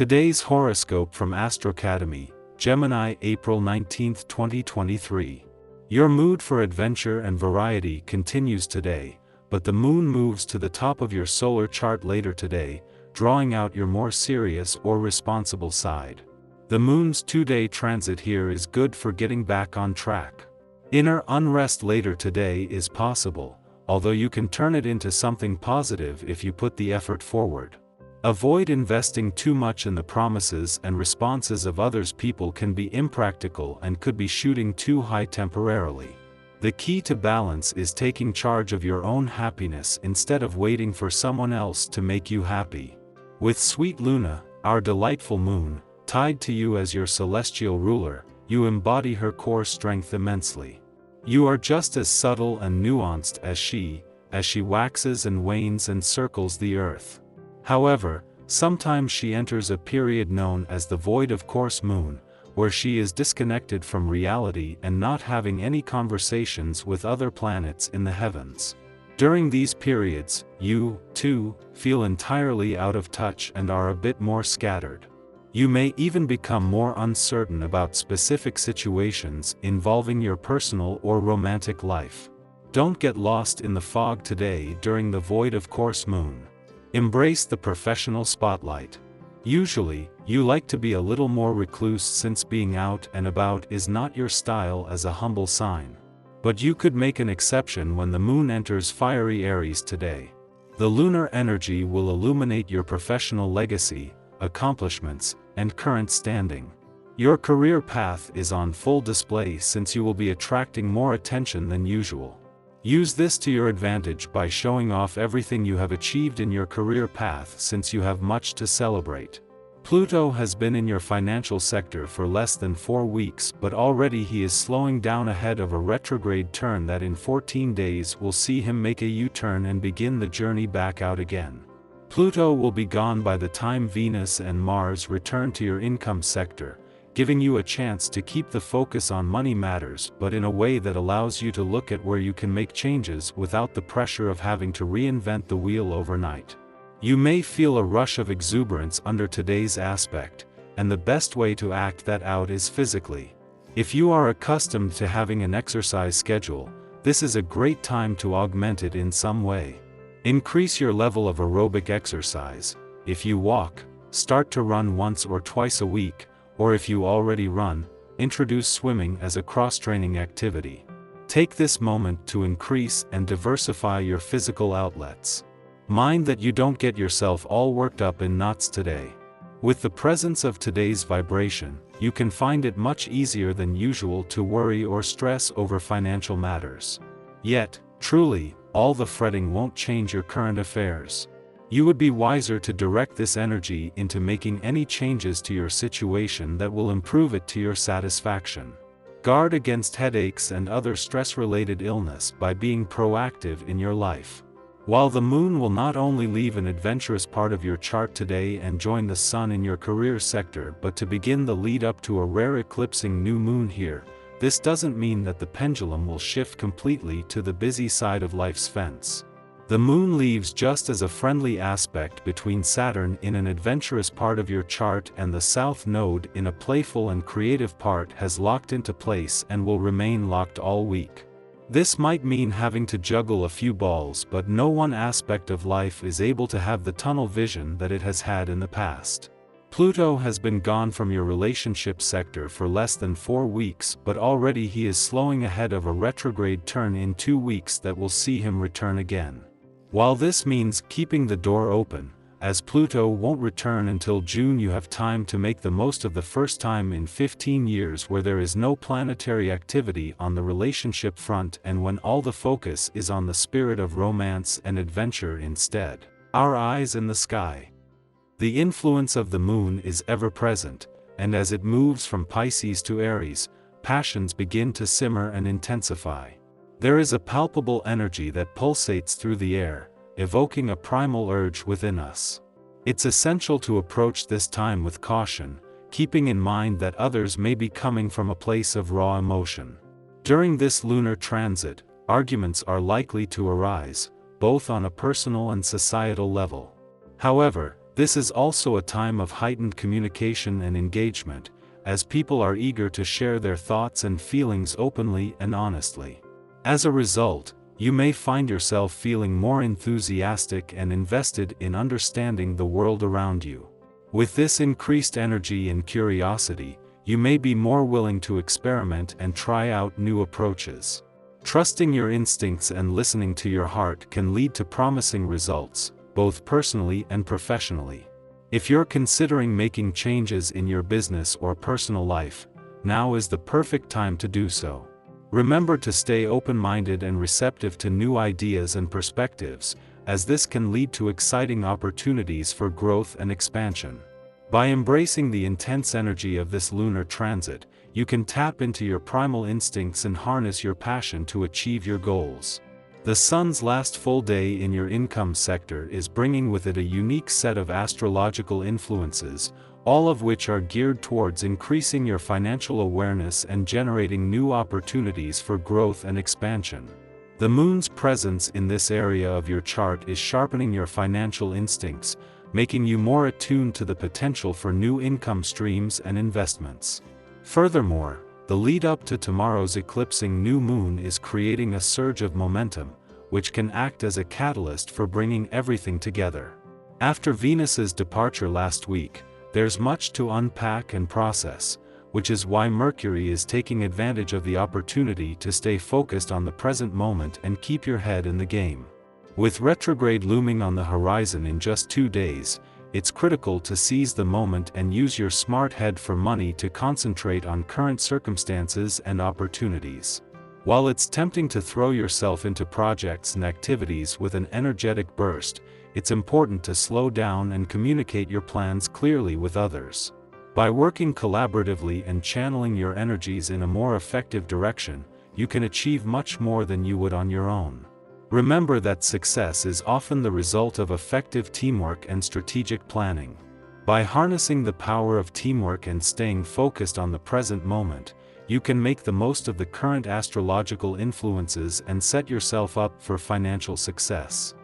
Today's horoscope from Astrocademy, Gemini, April 19, 2023. Your mood for adventure and variety continues today, but the moon moves to the top of your solar chart later today, drawing out your more serious or responsible side. The moon's 2-day transit here is good for getting back on track. Inner unrest later today is possible, although you can turn it into something positive if you put the effort forward. Avoid investing too much in the promises and responses of others. People can be impractical and could be shooting too high temporarily. The key to balance is taking charge of your own happiness instead of waiting for someone else to make you happy. With sweet Luna, our delightful moon, tied to you as your celestial ruler, you embody her core strength immensely. You are just as subtle and nuanced as she waxes and wanes and circles the earth. However, sometimes she enters a period known as the void of course moon, where she is disconnected from reality and not having any conversations with other planets in the heavens. During these periods, you, too, feel entirely out of touch and are a bit more scattered. You may even become more uncertain about specific situations involving your personal or romantic life. Don't get lost in the fog today during the void of course moon. Embrace the professional spotlight. Usually, you like to be a little more recluse since being out and about is not your style as a humble sign. But you could make an exception when the moon enters fiery Aries today. The lunar energy will illuminate your professional legacy, accomplishments, and current standing. Your career path is on full display since you will be attracting more attention than usual. Use this to your advantage by showing off everything you have achieved in your career path since you have much to celebrate. Pluto has been in your financial sector for less than 4 weeks, but already he is slowing down ahead of a retrograde turn that in 14 days will see him make a U-turn and begin the journey back out again. Pluto will be gone by the time Venus and Mars return to your income sector, giving you a chance to keep the focus on money matters but in a way that allows you to look at where you can make changes without the pressure of having to reinvent the wheel overnight. You may feel a rush of exuberance under today's aspect, and the best way to act that out is physically. If you are accustomed to having an exercise schedule, this is a great time to augment it in some way. Increase your level of aerobic exercise. If you walk, start to run once or twice a week, or if you already run, introduce swimming as a cross-training activity. Take this moment to increase and diversify your physical outlets. Mind that you don't get yourself all worked up in knots today. With the presence of today's vibration, you can find it much easier than usual to worry or stress over financial matters. Yet, truly, all the fretting won't change your current affairs. You would be wiser to direct this energy into making any changes to your situation that will improve it to your satisfaction. Guard against headaches and other stress-related illness by being proactive in your life. While the moon will not only leave an adventurous part of your chart today and join the sun in your career sector but to begin the lead up to a rare eclipsing new moon here, this doesn't mean that the pendulum will shift completely to the busy side of life's fence. The moon leaves just as a friendly aspect between Saturn in an adventurous part of your chart and the South Node in a playful and creative part has locked into place and will remain locked all week. This might mean having to juggle a few balls, but no one aspect of life is able to have the tunnel vision that it has had in the past. Pluto has been gone from your relationship sector for less than 4 weeks, but already he is slowing ahead of a retrograde turn in 2 weeks that will see him return again. While this means keeping the door open, as Pluto won't return until June, you have time to make the most of the first time in 15 years where there is no planetary activity on the relationship front and when all the focus is on the spirit of romance and adventure instead. Our eyes in the sky. The influence of the moon is ever present, and as it moves from Pisces to Aries, passions begin to simmer and intensify. There is a palpable energy that pulsates through the air, evoking a primal urge within us. It's essential to approach this time with caution, keeping in mind that others may be coming from a place of raw emotion. During this lunar transit, arguments are likely to arise, both on a personal and societal level. However, This is also a time of heightened communication and engagement, as people are eager to share their thoughts and feelings openly and honestly. As a result, you may find yourself feeling more enthusiastic and invested in understanding the world around you. With this increased energy and curiosity, you may be more willing to experiment and try out new approaches. Trusting your instincts and listening to your heart can lead to promising results, both personally and professionally. If you're considering making changes in your business or personal life, now is the perfect time to do so. Remember to stay open-minded and receptive to new ideas and perspectives, as this can lead to exciting opportunities for growth and expansion. By embracing the intense energy of this lunar transit, you can tap into your primal instincts and harness your passion to achieve your goals. The Sun's last full day in your income sector is bringing with it a unique set of astrological influences, all of which are geared towards increasing your financial awareness and generating new opportunities for growth and expansion. The Moon's presence in this area of your chart is sharpening your financial instincts, making you more attuned to the potential for new income streams and investments. Furthermore, the lead-up to tomorrow's eclipsing new moon is creating a surge of momentum, which can act as a catalyst for bringing everything together. After Venus's departure last week, there's much to unpack and process, which is why Mercury is taking advantage of the opportunity to stay focused on the present moment and keep your head in the game. With retrograde looming on the horizon in just 2 days, it's critical to seize the moment and use your smart head for money to concentrate on current circumstances and opportunities. While it's tempting to throw yourself into projects and activities with an energetic burst, it's important to slow down and communicate your plans clearly with others. By working collaboratively and channeling your energies in a more effective direction, you can achieve much more than you would on your own. Remember that success is often the result of effective teamwork and strategic planning. By harnessing the power of teamwork and staying focused on the present moment, you can make the most of the current astrological influences and set yourself up for financial success.